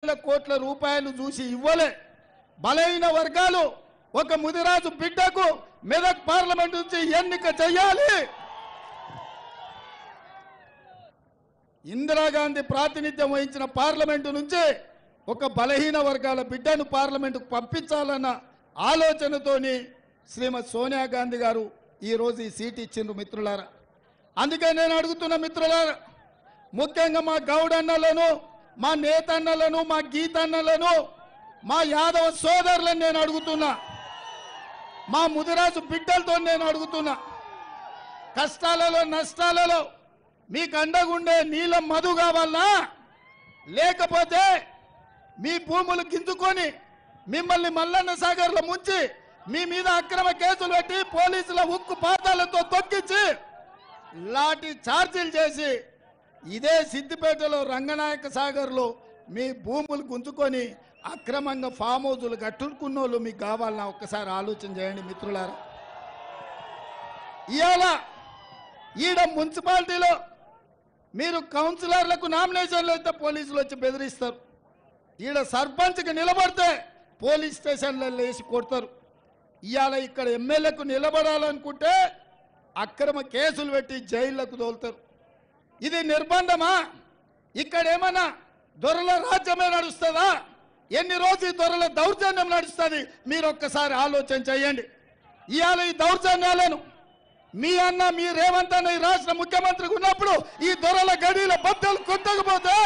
కోట్ల రూపాయలు చూసి ఇవ్వలే. బలైన వర్గాలు ఒక ముదిరాజు బిడ్డకు మెదక్ పార్లమెంట్ నుంచి ఎన్నిక చేయాలి. ఇందిరాగాంధీ ప్రాతినిధ్యం వహించిన పార్లమెంటు నుంచి ఒక బలహీన వర్గాల బిడ్డను పార్లమెంటుకు పంపించాలన్న ఆలోచనతోని శ్రీమతి సోనియా గాంధీ గారు ఈరోజు ఈ సీట్ ఇచ్చిండ్రు మిత్రులారా. అందుకే నేను అడుగుతున్న మిత్రులారా, ముఖ్యంగా మా గౌడన్నలను, మా నేతన్నలను, మా గీతన్నలను, మా యాదవ సోదరులను నేను అడుగుతున్నా, మా ముదిరాజు బిడ్డలతో నేను అడుగుతున్నా, కష్టాలలో నష్టాలలో మీకు అండగుండే నీలం మధు కావాలనా, లేకపోతే మీ భూములు గింజుకొని మిమ్మల్ని మల్లన్న సాగర్లో ముంచి మీ మీద అక్రమ కేసులు పెట్టి పోలీసుల ఉక్కు పాతాలతో తొక్కించి లాఠీ చార్జీలు చేసి ఇదే సిద్దిపేటలో రంగనాయక సాగర్లో మీ భూములు గుంజుకొని అక్రమంగా ఫామ్ హౌజులు కట్టుకున్నోళ్ళు మీకు కావాలన్నా ఒక్కసారి ఆలోచన చేయండి మిత్రులారా. ఇవాళ ఈడ మున్సిపాలిటీలో మీరు కౌన్సిలర్లకు నామినేషన్లు అయితే పోలీసులు వచ్చి బెదిరిస్తారు. ఈడ సర్పంచ్కి నిలబడితే పోలీస్ స్టేషన్లలో వేసి కొడతారు. ఇవాళ ఇక్కడ ఎమ్మెల్యేకు నిలబడాలనుకుంటే అక్రమ కేసులు పెట్టి జైళ్లకు తోలుతారు. ఇది నిర్బంధమా? ఇక్కడ ఏమన్నా దొరల రాజ్యమే నడుస్తుందా? ఎన్ని రోజులు దొరల దౌర్జన్యం నడుస్తుంది? మీరు ఒక్కసారి ఆలోచన చేయండి. ఇవాళ ఈ దౌర్జన్యాలను మీ అన్న, మీ రేవంత్ అన్న ఈ రాష్ట్ర ముఖ్యమంత్రికి ఉన్నప్పుడు ఈ దొరల గడిల బద్దలు కొట్టకపోతే,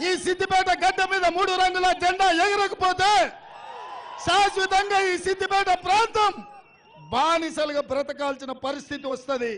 ఈ సిద్దిపేట గడ్డ మీద 3 రంగుల జెండా ఎగరకపోతే శాశ్వతంగా ఈ సిద్దిపేట ప్రాంతం బానిసలుగా బ్రతకాల్సిన పరిస్థితి వస్తుంది.